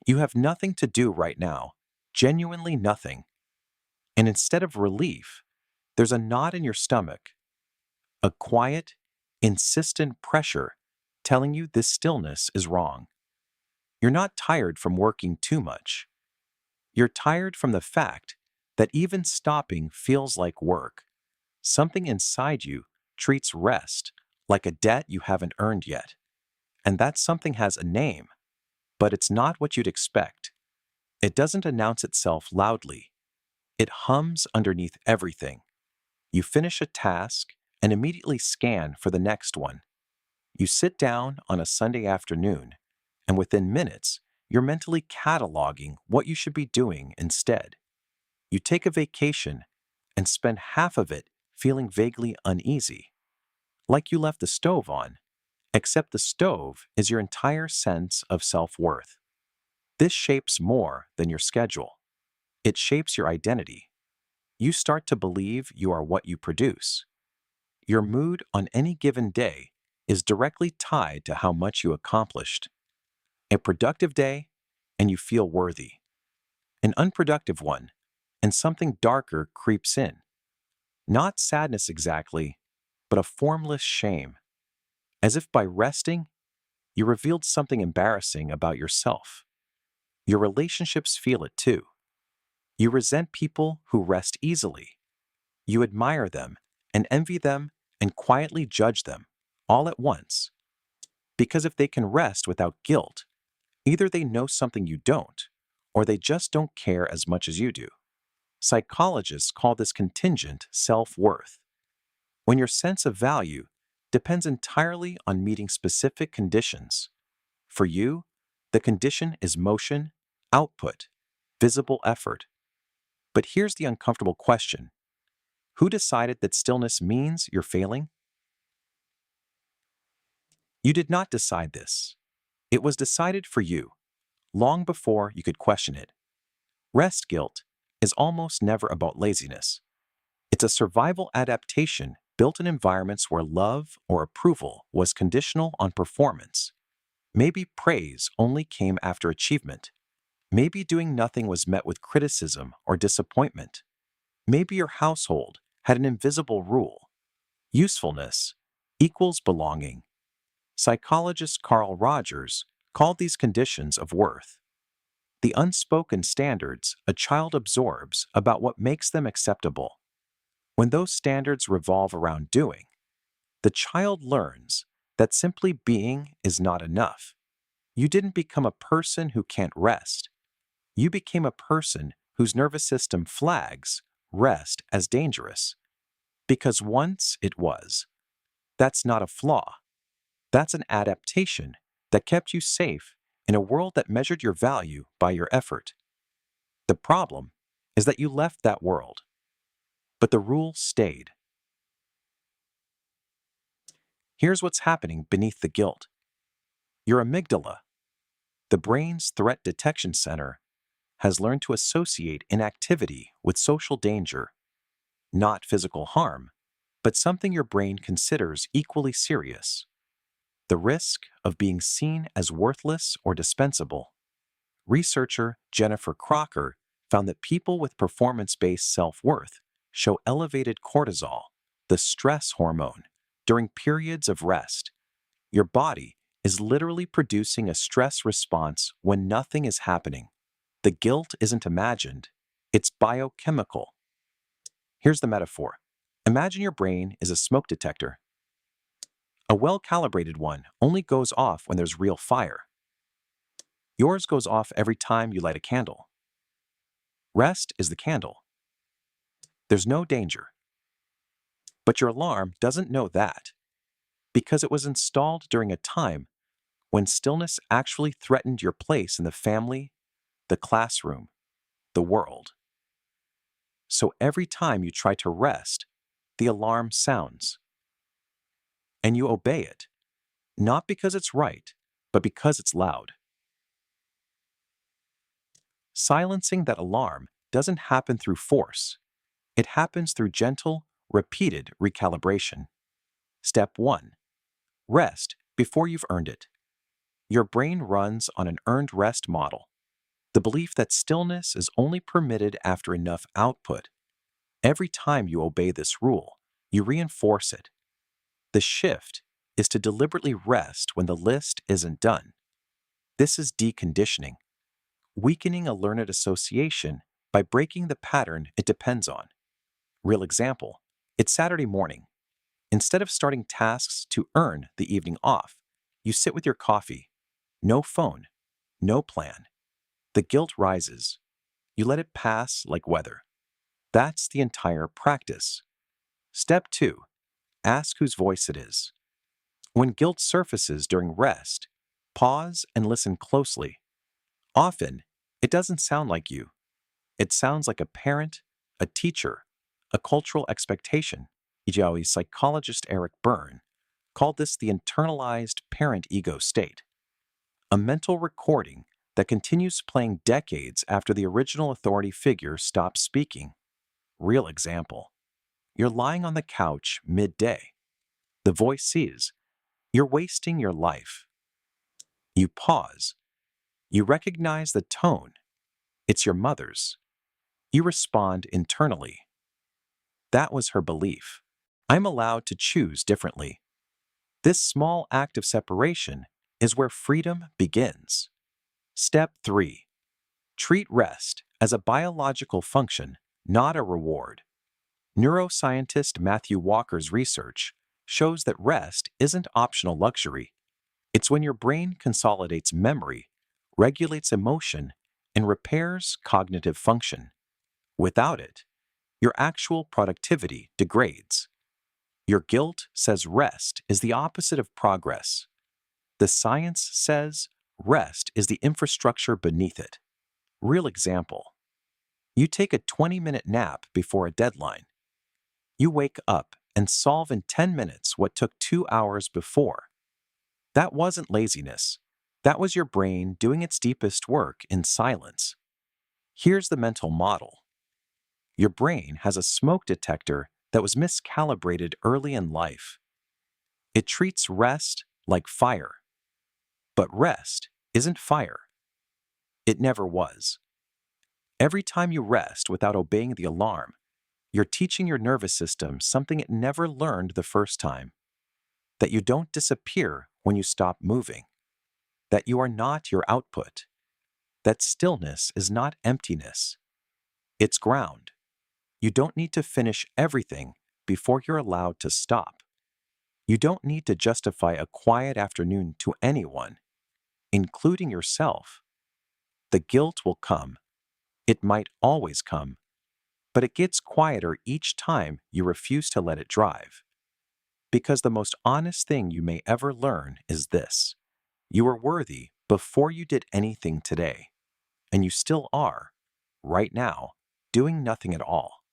You have nothing to do right now, genuinely nothing. And instead of relief, there's a knot in your stomach, a quiet, insistent pressure telling you this stillness is wrong. You're not tired from working too much. You're tired from the fact that even stopping feels like work. Something inside you treats rest like a debt you haven't earned yet. And that something has a name, but it's not what you'd expect. It doesn't announce itself loudly. It hums underneath everything. You finish a task and immediately scan for the next one. You sit down on a Sunday afternoon, and within minutes, you're mentally cataloging what you should be doing instead. You take a vacation and spend half of it feeling vaguely uneasy, like you left the stove on, except the stove is your entire sense of self-worth. This shapes more than your schedule. It shapes your identity. You start to believe you are what you produce. Your mood on any given day is directly tied to how much you accomplished. A productive day, and you feel worthy. An unproductive one, and something darker creeps in. Not sadness exactly, but a formless shame. As if by resting, you revealed something embarrassing about yourself. Your relationships feel it too. You resent people who rest easily. You admire them and envy them and quietly judge them, all at once. Because if they can rest without guilt, either they know something you don't, or they just don't care as much as you do. Psychologists call this contingent self-worth. When your sense of value depends entirely on meeting specific conditions. For you, the condition is motion, output, visible effort. But here's the uncomfortable question. Who decided that stillness means you're failing? You did not decide this. It was decided for you, long before you could question it. Rest guilt is almost never about laziness. It's a survival adaptation built in environments where love or approval was conditional on performance. Maybe praise only came after achievement. Maybe doing nothing was met with criticism or disappointment. Maybe your household had an invisible rule. Usefulness equals belonging. Psychologist Carl Rogers called these conditions of worth the unspoken standards a child absorbs about what makes them acceptable. When those standards revolve around doing, the child learns that simply being is not enough. You didn't become a person who can't rest. You became a person whose nervous system flags rest as dangerous. Because once it was. That's not a flaw. That's an adaptation that kept you safe in a world that measured your value by your effort. The problem is that you left that world, but the rule stayed. Here's what's happening beneath the guilt. Your amygdala, the brain's threat detection center, has learned to associate inactivity with social danger, not physical harm, but something your brain considers equally serious: the risk of being seen as worthless or dispensable. Researcher Jennifer Crocker found that people with performance-based self-worth show elevated cortisol, the stress hormone, during periods of rest. Your body is literally producing a stress response when nothing is happening. The guilt isn't imagined, it's biochemical. Here's the metaphor. Imagine your brain is a smoke detector. A well-calibrated one only goes off when there's real fire. Yours goes off every time you light a candle. Rest is the candle. There's no danger. But your alarm doesn't know that, because it was installed during a time when stillness actually threatened your place in the family, the classroom, the world. So every time you try to rest, the alarm sounds. And you obey it, not because it's right, but because it's loud. Silencing that alarm doesn't happen through force. It happens through gentle, repeated recalibration. Step 1. Rest before you've earned it. Your brain runs on an earned rest model. The belief that stillness is only permitted after enough output. Every time you obey this rule, you reinforce it. The shift is to deliberately rest when the list isn't done. This is deconditioning, weakening a learned association by breaking the pattern it depends on. Real example, it's Saturday morning. Instead of starting tasks to earn the evening off, you sit with your coffee. No phone, no plan. The guilt rises. You let it pass like weather. That's the entire practice. Step 2. Ask whose voice it is. When guilt surfaces during rest, pause and listen closely. Often, it doesn't sound like you. It sounds like a parent, a teacher, a cultural expectation. Psychologist Eric Byrne called this the internalized parent ego state, a mental recording that continues playing decades after the original authority figure stops speaking. Real example. You're lying on the couch midday. The voice says, "You're wasting your life." You pause. You recognize the tone. It's your mother's. You respond internally. That was her belief. I'm allowed to choose differently. This small act of separation is where freedom begins. Step 3. Treat rest as a biological function, not a reward. Neuroscientist Matthew Walker's research shows that rest isn't optional luxury. It's when your brain consolidates memory, regulates emotion, and repairs cognitive function. Without it, your actual productivity degrades. Your guilt says rest is the opposite of progress. The science says rest is the infrastructure beneath it. Real example. You take a 20-minute nap before a deadline. You wake up and solve in 10 minutes what took 2 hours before. That wasn't laziness. That was your brain doing its deepest work in silence. Here's the mental model. Your brain has a smoke detector that was miscalibrated early in life. It treats rest like fire. But rest isn't fire. It never was. Every time you rest without obeying the alarm, you're teaching your nervous system something it never learned the first time. That you don't disappear when you stop moving. That you are not your output. That stillness is not emptiness. It's ground. You don't need to finish everything before you're allowed to stop. You don't need to justify a quiet afternoon to anyone, including yourself. The guilt will come. It might always come, but it gets quieter each time you refuse to let it drive. Because the most honest thing you may ever learn is this: you were worthy before you did anything today, and you still are, right now, doing nothing at all.